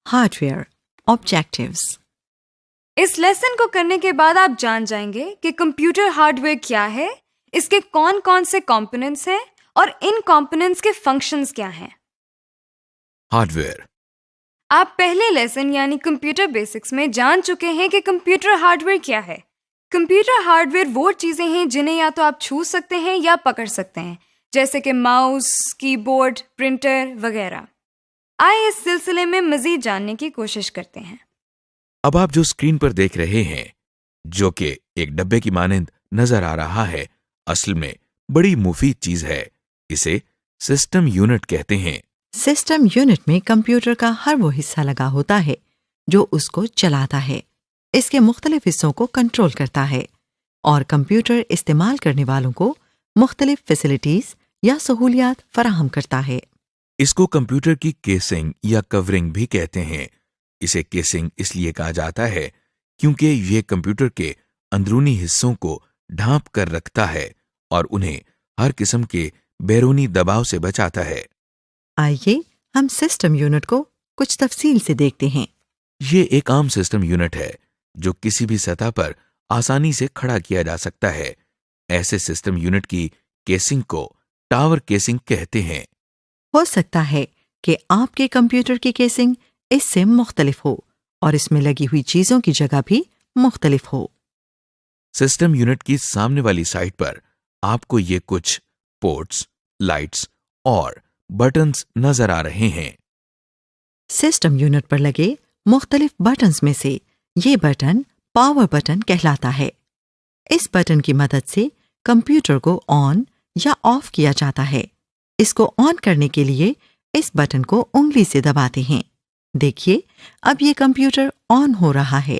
Hardware, objectives. इस lesson को करने के बाद आप जान जाएंगे कि कंप्यूटर हार्डवेयर क्या है, इसके कौन कौन से कंपोनेंट्स हैं और इन कंपोनेंट्स के फंक्शंस क्या हैं। हार्डवेयर। आप पहले लेसन यानी कंप्यूटर बेसिक्स में जान चुके हैं कि कंप्यूटर हार्डवेयर क्या है। कंप्यूटर हार्डवेयर वो चीज़ें हैं जिन्हें या तो आप छू सकते हैं या पकड़ सकते हैं, जैसे कि माउस, कीबोर्ड, प्रिंटर वगैरह। आइए इस सिलसिले में मज़ीद जानने की कोशिश करते हैं। अब आप जो स्क्रीन पर देख रहे हैं, जो कि एक डब्बे की मानंद नजर आ रहा है, असल में बड़ी मुफीद चीज है। इसे सिस्टम यूनिट कहते हैं। सिस्टम यूनिट में कंप्यूटर का हर वो हिस्सा लगा होता है जो उसको चलाता है, इसके मुख्तलिफ हिस्सों को कंट्रोल करता है और कंप्यूटर इस्तेमाल करने वालों को मुख्तलिफ फैसिलिटीज या सहूलियात फराहम करता है। इसको कंप्यूटर की केसिंग या कवरिंग भी कहते हैं। इसे केसिंग इसलिए कहा जाता है क्योंकि यह कंप्यूटर के अंदरूनी हिस्सों को ढांप कर रखता है और उन्हें हर किस्म के बैरूनी दबाव से बचाता है। आइए हम सिस्टम यूनिट को कुछ तफसील से देखते हैं। ये एक आम सिस्टम यूनिट है जो किसी भी सतह पर आसानी से खड़ा किया जा सकता है। ऐसे सिस्टम यूनिट की केसिंग को टावर केसिंग कहते हैं। हो सकता है कि आपके कंप्यूटर की केसिंग इससे मुख्तलिफ हो और इसमें लगी हुई चीजों की जगह भी मुख्तलिफ हो। सिस्टम यूनिट की सामने वाली साइड पर आपको ये कुछ पोर्ट्स, लाइट्स और बटन्स नजर आ रहे हैं। सिस्टम यूनिट पर लगे मुख्तलिफ बटन्स में से ये बटन पावर बटन कहलाता है। इस बटन की मदद से कंप्यूटर को ऑन या ऑफ किया जाता है। इसको ऑन करने के लिए इस बटन को उंगली से दबाते हैं। देखिए, अब ये कंप्यूटर ऑन हो रहा है।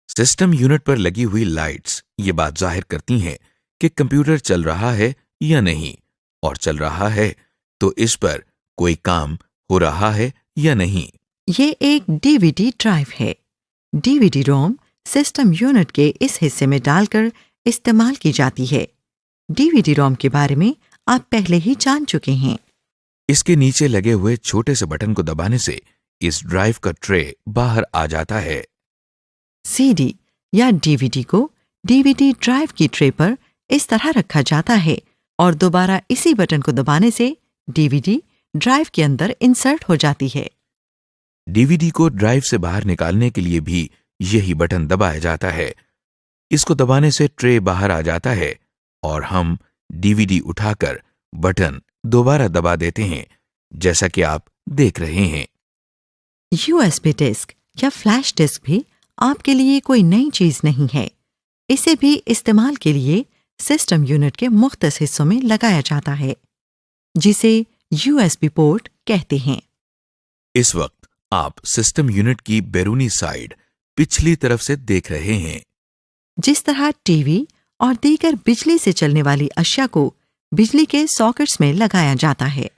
सिस्टम यूनिट पर लगी हुई लाइट्स ये बात जाहिर करती हैं कि कंप्यूटर चल रहा है या नहीं, और चल रहा है तो इस पर कोई काम हो रहा है या नहीं। ये एक डीवीडी ड्राइव है। डीवीडी रोम सिस्टम यूनिट के इस हिस्से में डालकर इस्तेमाल की जाती है। डीवीडी रोम के बारे में आप पहले ही जान चुके हैं। इसके नीचे लगे हुए छोटे से बटन को दबाने से इस ड्राइव का ट्रे बाहर आ जाता है। सीडी या डीवीडी को डीवीडी ड्राइव की ट्रे पर इस तरह रखा जाता है और दोबारा इसी बटन को दबाने से डीवीडी ड्राइव के अंदर इंसर्ट हो जाती है। डीवीडी को ड्राइव से बाहर निकालने के लिए भी यही बटन दबाया जाता है। इसको दबाने से ट्रे बाहर आ जाता है और हम डीवीडी उठाकर बटन दोबारा दबा देते हैं, जैसा कि आप देख रहे हैं। यूएसबी डिस्क या फ्लैश डिस्क भी आपके लिए कोई नई चीज नहीं है। इसे भी इस्तेमाल के लिए सिस्टम यूनिट के मुख्तलिफ हिस्सों में लगाया जाता है, जिसे यूएसबी पोर्ट कहते हैं। इस वक्त आप सिस्टम यूनिट की बैरूनी साइड पिछली तरफ से देख रहे हैं। जिस तरह टीवी और दीगर बिजली से चलने वाली अशिया को बिजली के सॉकेट्स में लगाया जाता है,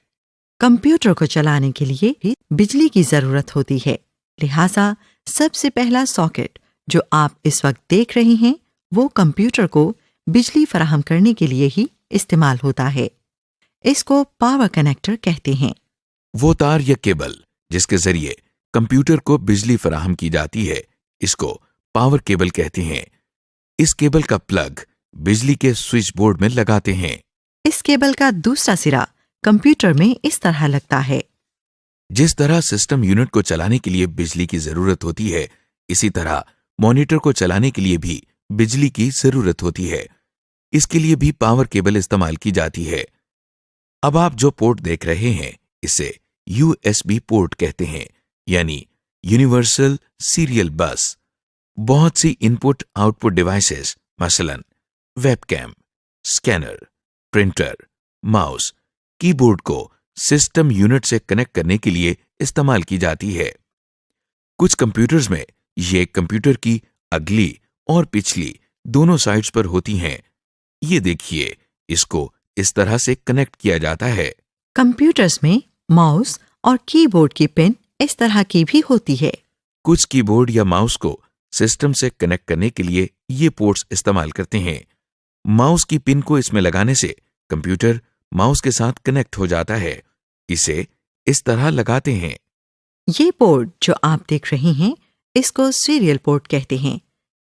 कंप्यूटर को चलाने के लिए भी बिजली की जरूरत होती है। लिहाजा सबसे पहला सॉकेट जो आप इस वक्त देख रहे हैं वो कंप्यूटर को बिजली फराहम करने के लिए ही इस्तेमाल होता है। इसको पावर कनेक्टर कहते हैं। वो तार या केबल जिसके जरिए कंप्यूटर को बिजली फराहम की जाती है, इसको पावर केबल कहते हैं। इस केबल का प्लग बिजली के स्विच बोर्ड में लगाते हैं। इस केबल का दूसरा सिरा कंप्यूटर में इस तरह लगता है। जिस तरह सिस्टम यूनिट को चलाने के लिए बिजली की जरूरत होती है, इसी तरह मॉनिटर को चलाने के लिए भी बिजली की जरूरत होती है। इसके लिए भी पावर केबल इस्तेमाल की जाती है। अब आप जो पोर्ट देख रहे हैं इसे यूएसबी पोर्ट कहते हैं, यानी यूनिवर्सल सीरियल बस। बहुत सी इनपुट आउटपुट डिवाइसेस, मसलन webcam, scanner, printer, mouse, keyboard को सिस्टम यूनिट से कनेक्ट करने के लिए इस्तेमाल की जाती है। कुछ कंप्यूटर्स में ये कंप्यूटर की अगली और पिछली दोनों साइड्स पर होती हैं। ये देखिए, इसको इस तरह से कनेक्ट किया जाता है। कंप्यूटर्स में माउस और कीबोर्ड की पिन इस तरह की भी होती है। कुछ कीबोर्ड या माउस को सिस्टम से कनेक्ट करने के लिए ये पोर्ट्स इस्तेमाल करते हैं। माउस की पिन को इसमें लगाने से कंप्यूटर माउस के साथ कनेक्ट हो जाता है। इसे इस तरह लगाते हैं। ये पोर्ट जो आप देख रहे हैं, इसको सीरियल पोर्ट कहते हैं।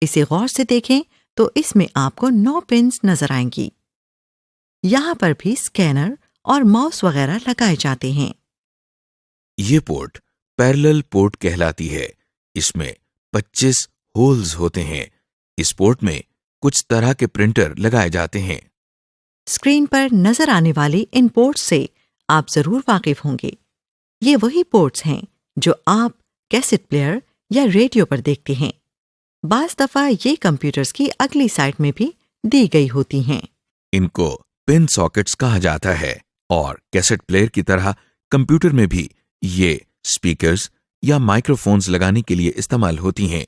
इसे गौर से देखें तो इसमें आपको 9 पिन्स नजर आएंगी। यहाँ पर भी स्कैनर और माउस वगैरह लगाए जाते हैं। ये पोर्ट पैरेलल पोर्ट कहलाती है। इसमें 25 होल्स होते हैं। इस पोर्ट में कुछ तरह के प्रिंटर लगाए जाते हैं। स्क्रीन पर नजर आने वाले इन पोर्ट्स से आप जरूर वाकिफ होंगे। ये वही पोर्ट्स हैं जो आप कैसेट प्लेयर या रेडियो पर देखते हैं। बास दफा ये कंप्यूटर्स की अगली साइड में भी दी गई होती हैं। इनको पिन सॉकेट्स कहा जाता है और कैसेट प्लेयर की तरह कंप्यूटर में भी ये स्पीकर्स या माइक्रोफोन्स लगाने के लिए इस्तेमाल होती हैं।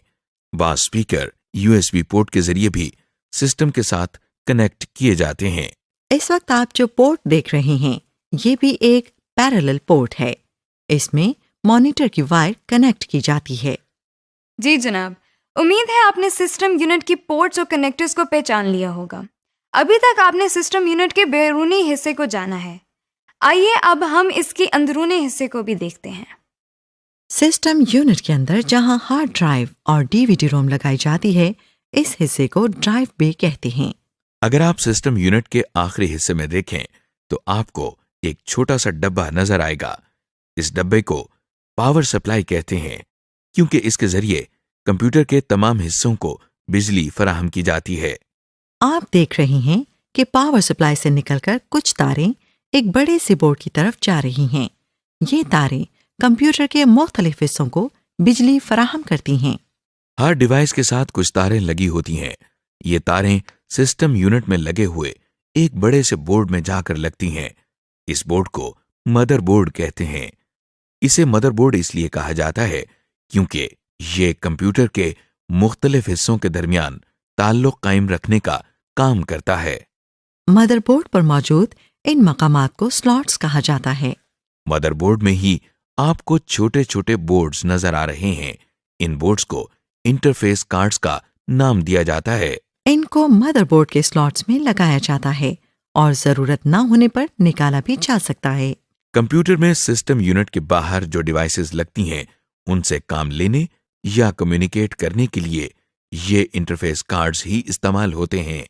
बास स्पीकर यूएसबी पोर्ट के जरिए भी सिस्टम के साथ कनेक्ट किए जाते हैं। इस वक्त आप जो पोर्ट देख रहे हैं, ये भी एक पैरेलल पोर्ट है। इसमें मॉनिटर की वायर कनेक्ट की जाती है। जी जनाब, उम्मीद है आपने सिस्टम यूनिट की पोर्ट्स और कनेक्टर्स को पहचान लिया होगा। अभी तक आपने सिस्टम यूनिट के बैरूनी हिस्से को जाना है। आइए अब हम इसके अंदरूनी हिस्से को भी देखते हैं। सिस्टम यूनिट के अंदर जहां हार्ड ड्राइव और डीवीडी रोम लगाई जाती है, इस हिस्से को ड्राइव बे कहते हैं। अगर आप सिस्टम यूनिट के आखिरी हिस्से में देखें तो आपको एक छोटा सा डब्बा नजर आएगा। इस डब्बे को पावर सप्लाई कहते हैं क्योंकि इसके जरिए कंप्यूटर के तमाम हिस्सों को बिजली फराहम की जाती है। आप देख रहे हैं कि पावर सप्लाई से निकलकर कुछ तारें एक बड़े से बोर्ड की तरफ जा रही हैं। ये तारें कंप्यूटर के मुख्तलिफ हिस्सों को बिजली फराहम करती हैं। हर डिवाइस के साथ कुछ तारें लगी होती हैं। ये तारें सिस्टम यूनिट में लगे हुए एक बड़े से बोर्ड में जाकर लगती हैं। इस बोर्ड को मदरबोर्ड कहते हैं। इसे मदरबोर्ड इसलिए कहा जाता है क्योंकि ये कंप्यूटर के मुख्तलिफ हिस्सों के दरमियान ताल्लुक कायम रखने का काम करता है। मदरबोर्ड पर मौजूद इन मकामात को स्लॉट्स कहा जाता है। मदरबोर्ड में ही आपको छोटे छोटे बोर्ड्स नजर आ रहे हैं। इन बोर्ड्स को इंटरफेस कार्ड्स का नाम दिया जाता है। इनको मदरबोर्ड के स्लॉट्स में लगाया जाता है और जरूरत ना होने पर निकाला भी जा सकता है। कंप्यूटर में सिस्टम यूनिट के बाहर जो डिवाइसेस लगती हैं, उनसे काम लेने या कम्युनिकेट करने के लिए ये इंटरफेस कार्ड्स ही इस्तेमाल होते हैं।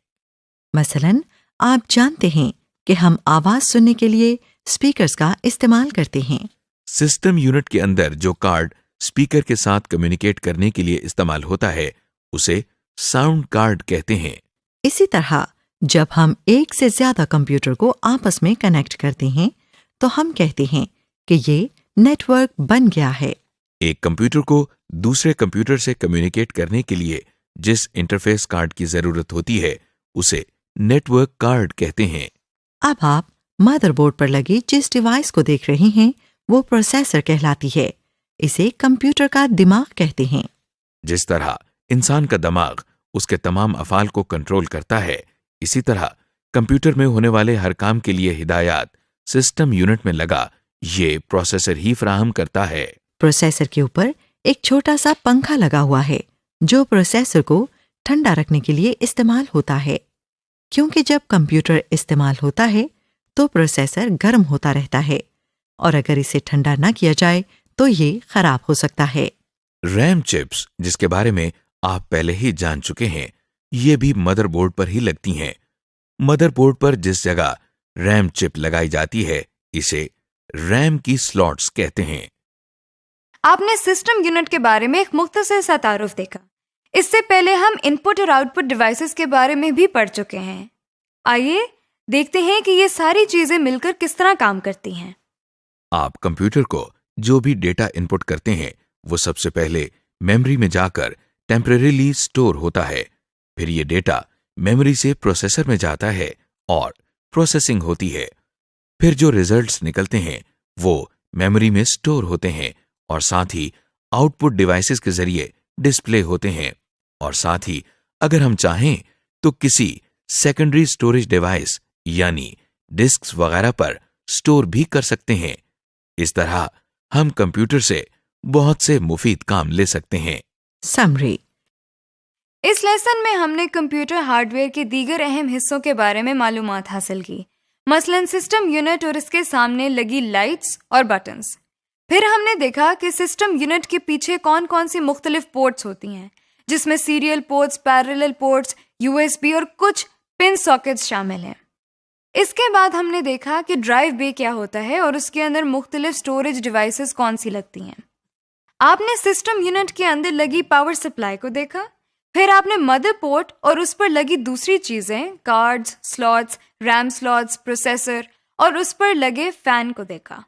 मसलन आप जानते हैं कि हम आवाज सुनने के लिए स्पीकर्स का इस्तेमाल करते हैं। सिस्टम यूनिट के अंदर जो कार्ड स्पीकर के साथ कम्युनिकेट करने के लिए इस्तेमाल होता है, उसे साउंड कार्ड कहते हैं। इसी तरह जब हम एक से ज्यादा कंप्यूटर को आपस में कनेक्ट करते हैं तो हम कहते हैं कि ये नेटवर्क बन गया है। एक कंप्यूटर को दूसरे कंप्यूटर से कम्युनिकेट करने के लिए जिस इंटरफेस कार्ड की जरूरत होती है, उसे नेटवर्क कार्ड कहते हैं। अब आप मदरबोर्ड पर लगी जिस डिवाइस को देख रहे हैं, वो प्रोसेसर कहलाती है। इसे कंप्यूटर का दिमाग कहते हैं। जिस तरह इंसान का दिमाग उसके तमाम अफाल को कंट्रोल करता है, इसी तरह कंप्यूटर में होने वाले हर काम के लिए हिदायत सिस्टम यूनिट में लगा ये प्रोसेसर ही फराहम करता है। प्रोसेसर के ऊपर एक छोटा सा पंखा लगा हुआ है जो प्रोसेसर को ठंडा रखने के लिए इस्तेमाल होता है, क्योंकि जब कंप्यूटर इस्तेमाल होता है तो प्रोसेसर गर्म होता रहता है और अगर इसे ठंडा ना किया जाए तो ये खराब हो सकता है। रैम चिप्स, जिसके बारे में आप पहले ही जान चुके हैं, ये भी मदरबोर्ड पर ही लगती हैं। मदरबोर्ड पर जिस जगह रैम चिप लगाई जाती है, इसे रैम की स्लॉट्स कहते हैं। आपने सिस्टम यूनिट के बारे में एक मुख्तसर सा तारुफ देखा। इससे पहले हम इनपुट और आउटपुट डिवाइसेस के बारे में भी पढ़ चुके हैं। आइए देखते हैं कि ये सारी चीजें मिलकर किस तरह काम करती हैं। आप कंप्यूटर को जो भी डेटा इनपुट करते हैं, वो सबसे पहले मेमोरी में जाकर टेम्परेरीली स्टोर होता है। फिर ये डेटा मेमोरी से प्रोसेसर में जाता है और प्रोसेसिंग होती है। फिर जो रिजल्ट्स निकलते हैं वो मेमोरी में स्टोर होते हैं और साथ ही आउटपुट डिवाइसेस के जरिए डिस्प्ले होते हैं। और साथ ही अगर हम चाहें तो किसी सेकेंडरी स्टोरेज डिवाइस यानी डिस्क्स वगैरह पर स्टोर भी कर सकते हैं। इस तरह हम कंप्यूटर से बहुत से मुफीद काम ले सकते हैं। समरी। इस लेसन में हमने कंप्यूटर हार्डवेयर के दीगर अहम हिस्सों के बारे में मालूमात हासिल की, मसलन सिस्टम यूनिट और इसके सामने लगी लाइट्स और बटन्स। फिर हमने देखा कि सिस्टम यूनिट के पीछे कौन कौन सी मुख्तलिफ पोर्ट्स होती हैं, जिसमें serial ports, parallel ports, USB और कुछ पिन सॉकेट्स शामिल हैं। इसके बाद हमने देखा कि ड्राइव बे क्या होता है और उसके अंदर मुख्तलिफ स्टोरेज डिवाइसेस कौन सी लगती हैं। आपने सिस्टम यूनिट के अंदर लगी पावर सप्लाई को देखा। फिर आपने मदरबोर्ड और उस पर लगी दूसरी चीज़ें, cards, slots, RAM slots, processor और उस पर लगे फैन को देखा।